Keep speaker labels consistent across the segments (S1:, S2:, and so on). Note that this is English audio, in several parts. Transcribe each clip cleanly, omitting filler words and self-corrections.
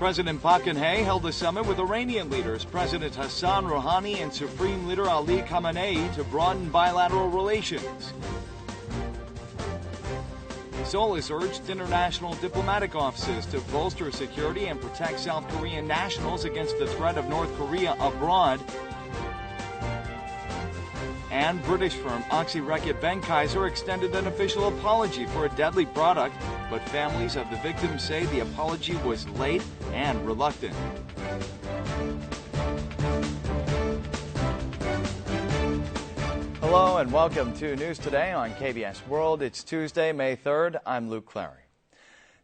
S1: President Park Geun-hye held a summit with Iranian leaders President Hassan Rouhani and Supreme Leader Ali Khamenei to broaden bilateral relations. Seoul has urged international diplomatic offices to bolster security and protect South Korean nationals against the threat of North Korea abroad. And British firm Oxy Reckitt Benckiser extended an official apology for a deadly product, but families of the victims say the apology was late and reluctant. Hello and welcome to News Today on KBS World. It's Tuesday, May 3rd. I'm Luke Clary.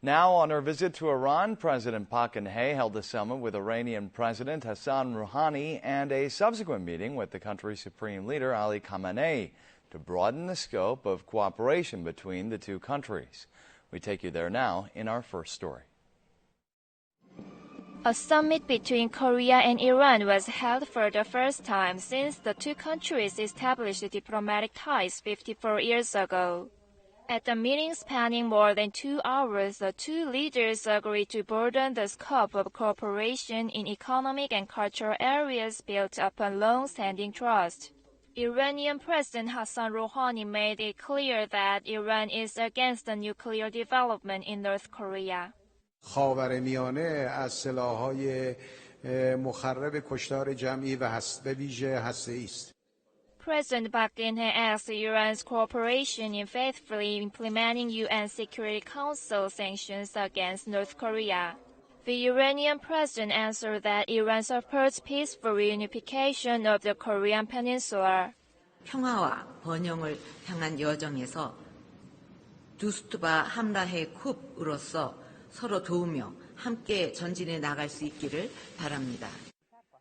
S1: Now, on her visit to Iran, President Park Geun-hye held a summit with Iranian President Hassan Rouhani and a subsequent meeting with the country's supreme leader Ali Khamenei to broaden the scope of cooperation between the two countries. We take you there now in our first story.
S2: A summit between Korea and Iran was held for the first time since the two countries established diplomatic ties 54 years ago. At the meeting spanning more than 2 hours, the two leaders agreed to broaden the scope of cooperation in economic and cultural areas built upon long-standing trust. Iranian President Hassan Rouhani made it clear that Iran is against the nuclear development in North Korea.
S3: خاورمیانه از سلاح‌های مخرب کشتار جمعی و به ویژه هسته‌ای است.
S2: President Park Geun-hye asked Iran's cooperation in faithfully implementing UN Security Council sanctions against North Korea. The Iranian president answered that Iran supports peaceful reunification of the Korean Peninsula.
S4: 평화와 번영을 향한 여정에서 두스트바 함라해 쿱으로서 서로 도우며 함께 전진해 나갈 수 있기를 바랍니다.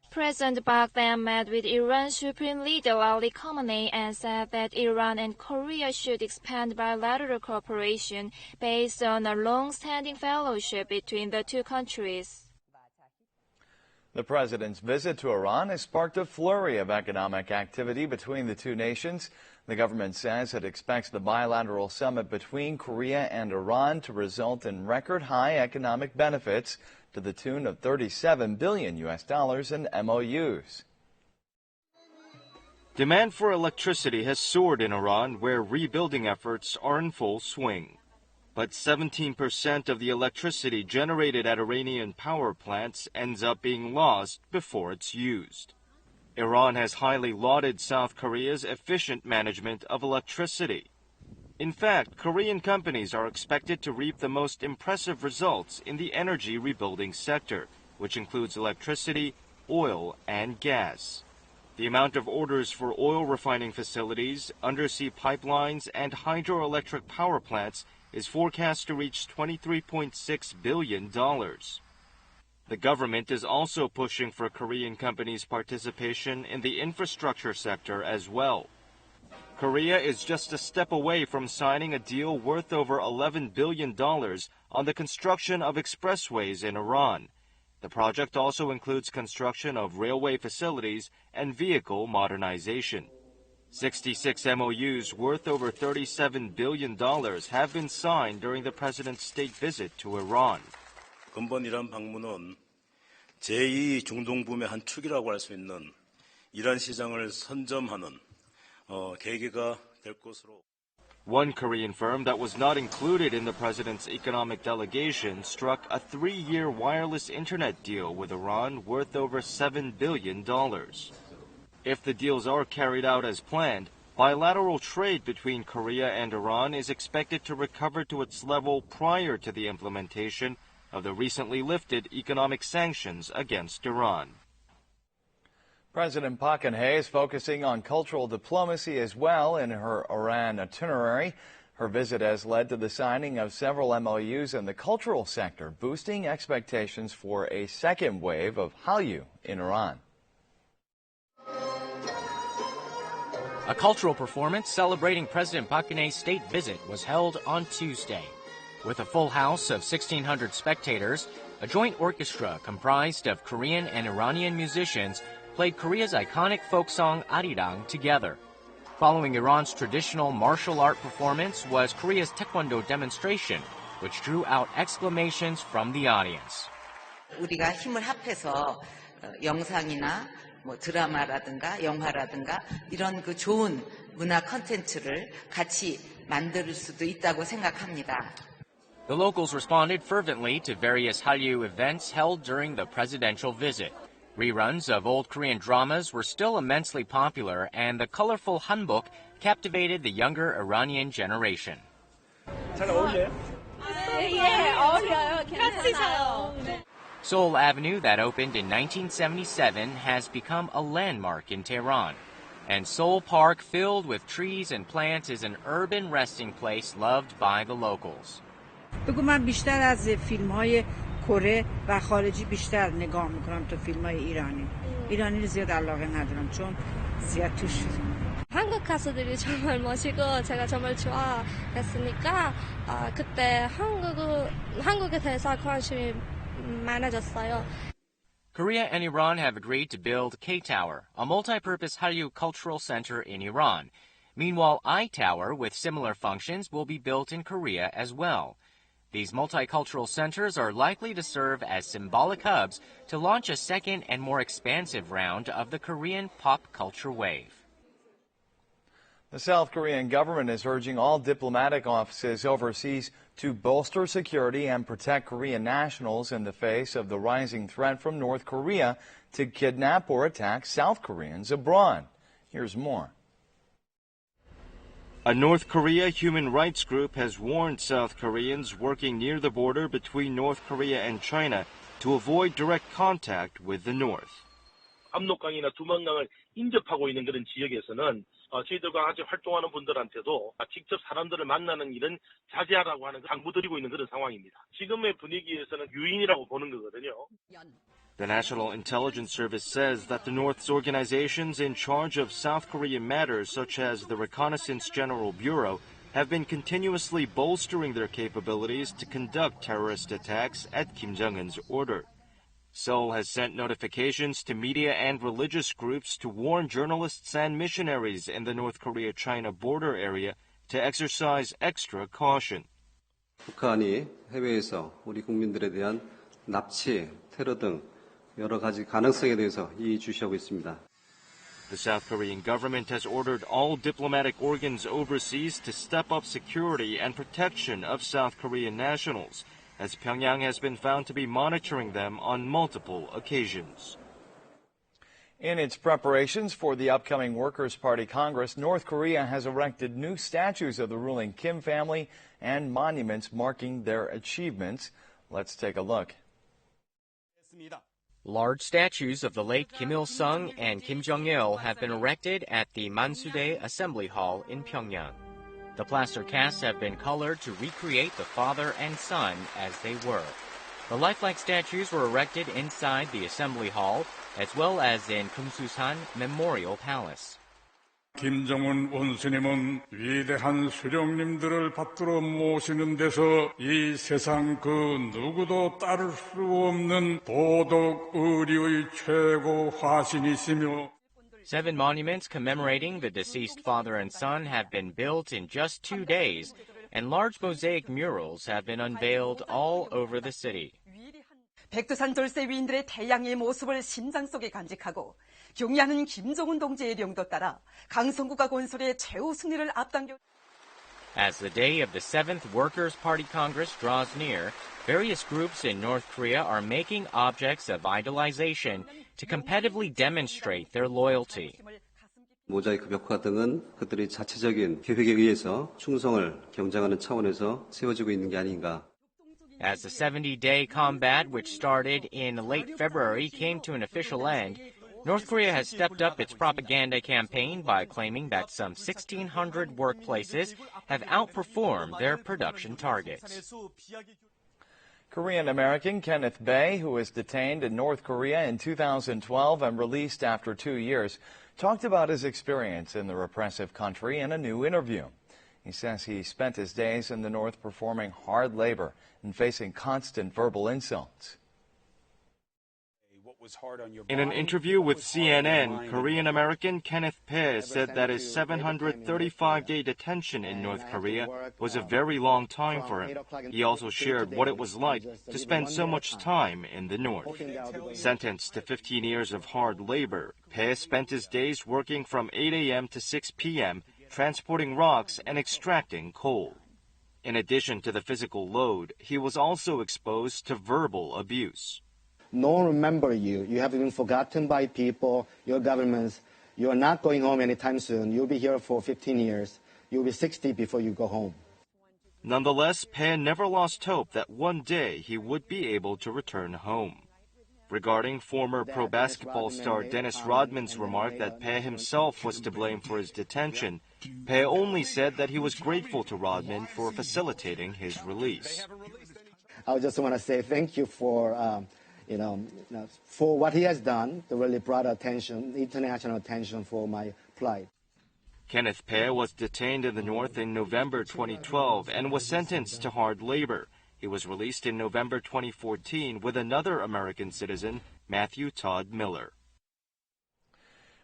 S2: President Park then met with Iran's Supreme Leader Ali Khamenei and said that Iran and Korea should expand bilateral cooperation based on a long-standing fellowship between the two countries.
S1: The president's visit to Iran has sparked a flurry of economic activity between the two nations. The government says it expects the bilateral summit between Korea and Iran to result in record-high economic benefits to the tune of $37 billion in MOUs. Demand for electricity has soared in Iran, where rebuilding efforts are in full swing. But 17% of the electricity generated at Iranian power plants ends up being lost before it's used. Iran has highly lauded South Korea's efficient management of electricity. In fact, Korean companies are expected to reap the most impressive results in the energy rebuilding sector, which includes electricity, oil, and gas. The amount of orders for oil refining facilities, undersea pipelines, and hydroelectric power plants is forecast to reach $23.6 billion. The government is also pushing for Korean companies' participation in the infrastructure sector as well. Korea is just a step away from signing a deal worth over $11 billion on the construction of expressways in Iran. The project also includes construction of railway facilities and vehicle modernization. 66 MOUs worth over $37 billion have been signed during the president's state visit to Iran.
S5: 근본 이란 방문은 제2 중동붐의 한 축이라고 할 수 있는 이란 시장을 선점하는 계기가 될 것으로.
S1: One Korean firm that was not included in the president's economic delegation struck a 3-year wireless internet deal with Iran worth over $7 billion. If the deals are carried out as planned, bilateral trade between Korea and Iran is expected to recover to its level prior to the implementation of the recently lifted economic sanctions against Iran. President Park Geun-hye is focusing on cultural diplomacy as well in her Iran itinerary. Her visit has led to the signing of several MOUs in the cultural sector, boosting expectations for a second wave of Hallyu in Iran.
S6: A cultural performance celebrating President Park Geun-hye's state visit was held on Tuesday. With a full house of 1,600 spectators, a joint orchestra comprised of Korean and Iranian musicians played Korea's iconic folk song Arirang together. Following Iran's traditional martial art performance was Korea's taekwondo demonstration, which drew out exclamations from the audience.
S4: 우리가 힘을 합해서 영상이나 뭐 드라마라든가 영화라든가 이런 그 좋은 문화 콘텐츠를 같이 만들 수도 있다고 생각합니다.
S6: The locals responded fervently to various Hallyu events held during the presidential visit. Reruns of old Korean dramas were still immensely popular, and the colorful hanbok captivated the younger Iranian generation.
S7: 잘 어울려요? 예, 어울려요. 괜찮아요.
S6: Seoul Avenue, that opened in 1977, has become a landmark in Tehran. And Seoul Park, filled with trees and plants, is an urban resting place loved by the locals.
S8: بگو من بیشتر از فیلم‌های کره و خارجی بیشتر نگاه میکنم تا فیلم‌های ایرانی رو زیاد علاقه ندارم چون زیاد توش
S7: 한국 가수들이 정말 멋지고 제가 정말 좋아했으니까 그때 한국에 대해서 관심이 많아졌어요.
S6: Korea and Iran have agreed to build K-Tower, a multi-purpose Hallyu cultural center in Iran. Meanwhile, I-Tower, with similar functions, will be built in Korea as well. These multicultural centers are likely to serve as symbolic hubs to launch a second and more expansive round of the Korean pop culture wave.
S9: The South Korean government is urging all diplomatic offices overseas to bolster security and protect Korean nationals in the face of the rising threat from North Korea to kidnap or attack South Koreans abroad. Here's more.
S1: A North Korea human rights group has warned South Koreans working near the border between North Korea and China to avoid direct contact with the North.
S10: 압록강이나 두만강을 인접하고 있는 그런 지역에서는 저희들과 같이 활동하는 분들한테도 직접 사람들을 만나는 일은 자제하라고 하는 당부드리고 있는 그런 상황입니다. 지금의 분위기에서는 유인이라고 보는 거거든요.
S1: The National Intelligence Service says that the North's organizations in charge of South Korean matters, such as the Reconnaissance General Bureau, have been continuously bolstering their capabilities to conduct terrorist attacks at Kim Jong-un's order. Seoul has sent notifications to media and religious groups to warn journalists and missionaries in the North Korea-China border area to exercise extra caution.
S11: 북한이 해외에서 우리 국민들에 대한 납치, 테러 등 여러 가지 가능성에 대해서 이의주시하고 있습니다.
S1: The South Korean government has ordered all diplomatic organs overseas to step up security and protection of South Korean nationals, as Pyongyang has been found to be monitoring them on multiple occasions.
S9: In its preparations for the upcoming Workers' Party Congress, North Korea has erected new statues of the ruling Kim family and monuments marking their achievements. Let's take a look.
S6: Large statues of the late Kim Il-sung and Kim Jong-il have been erected at the Mansudae Assembly Hall in Pyongyang. The plaster casts have been colored to recreate the father and son as they were. The lifelike statues were erected inside the Assembly Hall, as well as in Kumsusan Memorial Palace.
S12: 김정은 원수님은 위대한 수령님들을 받들어 모시는 데서 이 세상 그 누구도 따를 수 없는 도덕 의리의 최고 화신이시며
S6: 7 monuments commemorating the deceased father and son have been built in just 2 days, and large mosaic murals have been unveiled all over the city.
S13: 백두산 돌쇠 위인들의 태양의 모습을 심장 속에 간직하고 경의하는 김정은 동지의 명도 따라 강성구가 건설의 최후 승리를 앞당겨.
S6: As the day of the 7th Workers' Party Congress draws near, various groups in North Korea are making objects of idolization to competitively demonstrate their loyalty.
S11: 모자이크 벽화 등은 그들의 자체적인 계획에 의해서 충성을 경쟁하는 차원에서 세워지고 있는 게 아닌가.
S6: As the 70-day combat, which started in late February, came to an official end, North Korea has stepped up its propaganda campaign by claiming that some 1,600 workplaces have outperformed their production targets.
S9: Korean-American Kenneth Bae, who was detained in North Korea in 2012 and released after 2 years, talked about his experience in the repressive country in a new interview. He says he spent his days in the North performing hard labor and facing constant verbal insults.
S5: What
S1: In an interview with CNN, Korean-American Kenneth Bae said that his 735-day detention in North Korea was a very long time for him. He also shared what it was like to spend so much time in the North. Sentenced to 15 years of hard labor, Bae spent his days working from 8 a.m. to 6 p.m., transporting rocks and extracting coal. In addition to the physical load, he was also exposed to verbal abuse.
S14: No one remember you. You have been forgotten by people, your governments. You are not going home anytime soon. You'll be here for 15 years. You'll be 60 before you go home.
S1: Nonetheless, Bae never lost hope that one day he would be able to return home. Regarding former pro basketball star Dennis Rodman's remark that Bae himself was to blame for his detention, Bae only said that he was grateful to Rodman for facilitating his release.
S14: I just want to say thank you for for what he has done. That really brought attention, international attention for my plight.
S1: Kenneth Bae was detained in the North in November 2012 and was sentenced to hard labor. He was released in November 2014 with another American citizen, Matthew Todd Miller.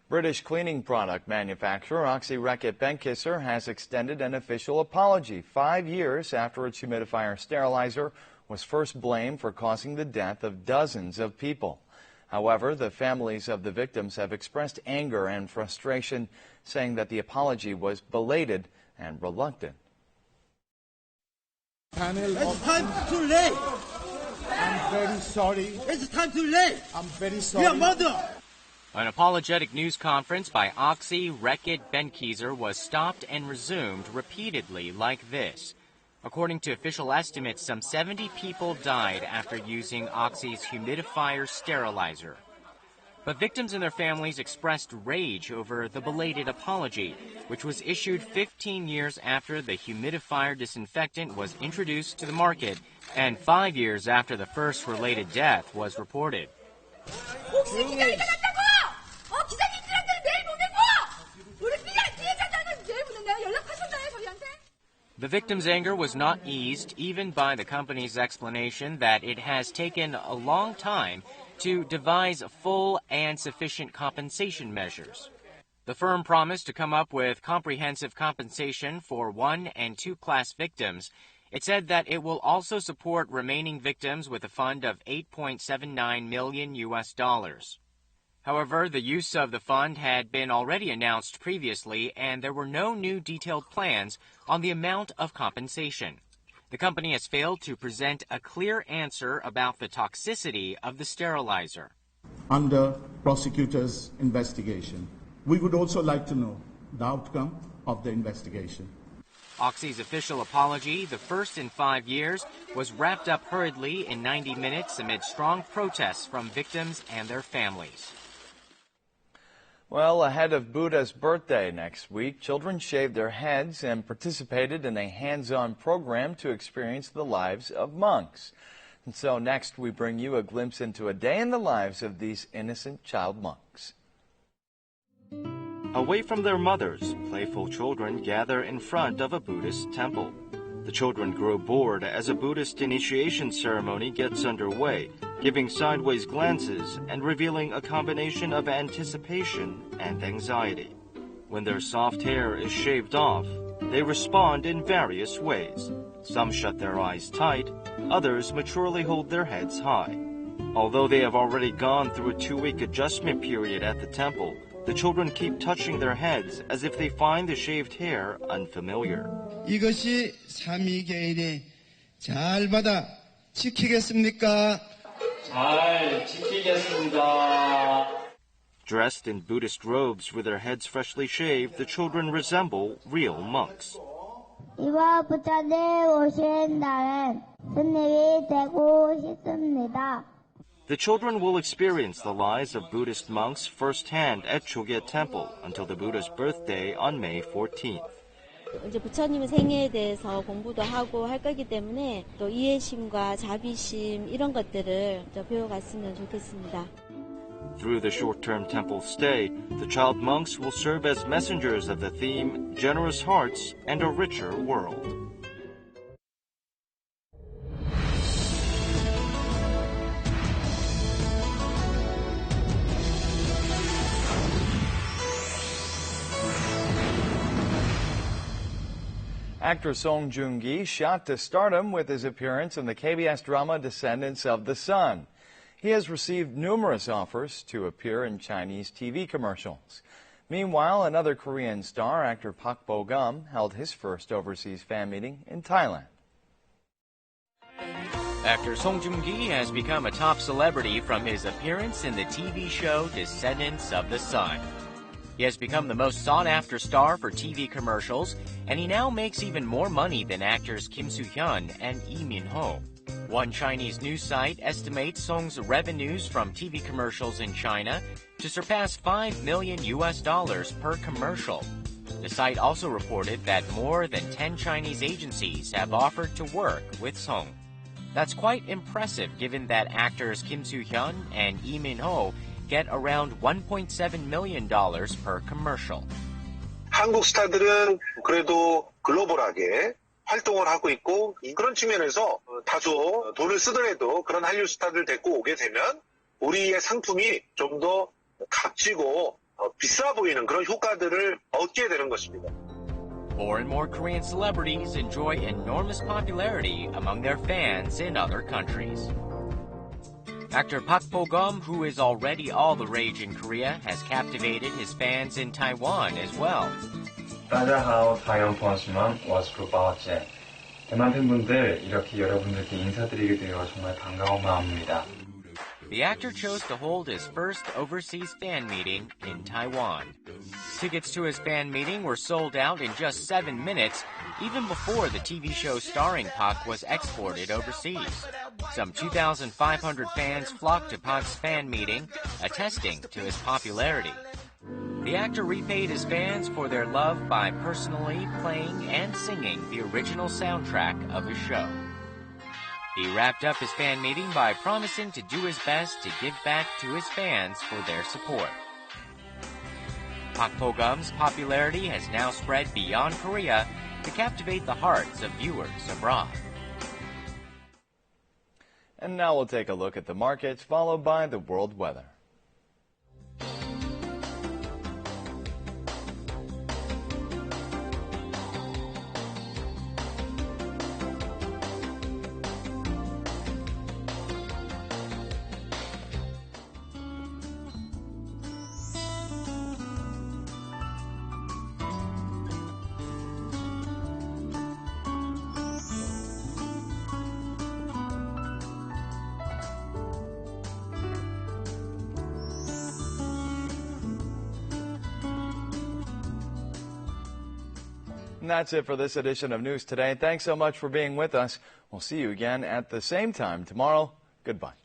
S9: British cleaning product manufacturer Oxy Reckitt Benckiser has extended an official apology 5 years after its humidifier sterilizer was first blamed for causing the death of dozens of people. However, the families of the victims have expressed anger and frustration, saying that the apology was belated and reluctant.
S15: It's time too late.
S3: I'm very sorry.
S15: It's time too late.
S3: I'm very sorry.
S15: Your mother.
S6: An apologetic news conference by Oxy Reckitt Benckiser was stopped and resumed repeatedly like this. According to official estimates, some 70 people died after using Oxy's humidifier sterilizer. But victims and their families expressed rage over the belated apology, which was issued 15 years after the humidifier disinfectant was introduced to the market and 5 years after the first related death was reported. The victims' anger was not eased even by the company's explanation that it has taken a long time to devise full and sufficient compensation measures. The firm promised to come up with comprehensive compensation for 1- and 2-class victims. It said that it will also support remaining victims with a fund of $8.79 million. However, the use of the fund had been already announced previously, and there were no new detailed plans on the amount of compensation. The company has failed to present a clear answer about the toxicity of the sterilizer.
S16: Under prosecutors' investigation, we would also like to know the outcome of the investigation.
S6: Oxy's official apology, the first in 5 years, was wrapped up hurriedly in 90 minutes amid strong protests from victims and their families.
S9: Well, ahead of Buddha's birthday next week, children shaved their heads and participated in a hands-on program to experience the lives of monks. And so next we bring you a glimpse into a day in the lives of these innocent child monks.
S1: Away from their mothers, playful children gather in front of a Buddhist temple. The children grow bored as a Buddhist initiation ceremony gets underway, giving sideways glances and revealing a combination of anticipation and anxiety. When their soft hair is shaved off, they respond in various ways. Some shut their eyes tight, others maturely hold their heads high. Although they have already gone through a 2-week adjustment period at the temple, the children keep touching their heads as if they find the shaved hair unfamiliar.
S15: 이것이 삼위계일이 잘 받아 지키겠습니까?
S1: 잘 지키겠습니다. Dressed in Buddhist robes with their heads freshly shaved, the children resemble real monks.
S17: 이번 부처님 오신 날엔 스님이 되고 싶습니다.
S1: The children will experience the lives of Buddhist monks firsthand at Junge Temple until the Buddha's birthday on May 14th.
S18: 이제 부처님의 생애에 대해서 공부도 하고 할 거기 때문에 또 이해심과 자비심 이런 것들을 배워갔으면 좋겠습니다.
S1: Through the short-term temple stay, the child monks will serve as messengers of the theme Generous Hearts and a Richer World.
S9: Actor Junge shot to stardom with his appearance in the KBS drama Descendants of the Sun. He has received numerous offers to appear in Chinese TV commercials. Meanwhile, another Korean star, actor Park Geun-hye, held his first overseas fan meeting in Thailand.
S6: Actor Junge has become a top celebrity from his appearance in the TV show Descendants of the Sun. He has become the most sought-after star for TV commercials, and he now makes even more money than actors Kim Soo-hyun and Lee Min-ho. One Chinese news site estimates Song's revenues from TV commercials in China to surpass $5 million per commercial. The site also reported that more than 10 Chinese agencies have offered to work with Song. That's quite impressive given that actors Kim Soo-hyun and Lee Min-ho get around $1.7 million per commercial.
S19: 한국 스타들은 그래도 글로벌하게 활동을 하고 있고 그런 측면에서 다소 돈을 쓰더라도 그런 한류 스타들 데리고 오게 되면 우리의 상품이 좀 더 값지고 비싸 보이는 그런 효과들을 얻게 되는 것입니다.
S6: More and more Korean celebrities enjoy enormous popularity among their fans in other countries. Actor Park Geun-hye, who is already all the rage in Korea, has captivated his fans in Taiwan as well.
S20: 大家好, 타이완 포항시만 워스크바와제. 대만 팬분들, 이렇게 여러분들께 인사드리게 되어 정말 반가운 마음입니다.
S6: The actor chose to hold his first overseas fan meeting in Taiwan. Tickets to his fan meeting were sold out in just 7 minutes, even before the TV show starring Park was exported overseas. Some 2,500 fans flocked to Park's fan meeting, attesting to his popularity. The actor repaid his fans for their love by personally playing and singing the original soundtrack of his show. He wrapped up his fan meeting by promising to do his best to give back to his fans for their support. Park Geun-hye's popularity has now spread beyond Korea to captivate the hearts of viewers abroad.
S9: And now we'll take a look at the markets, followed by the world weather. And that's it for this edition of News Today. Thanks so much for being with us. We'll see you again at the same time tomorrow. Goodbye.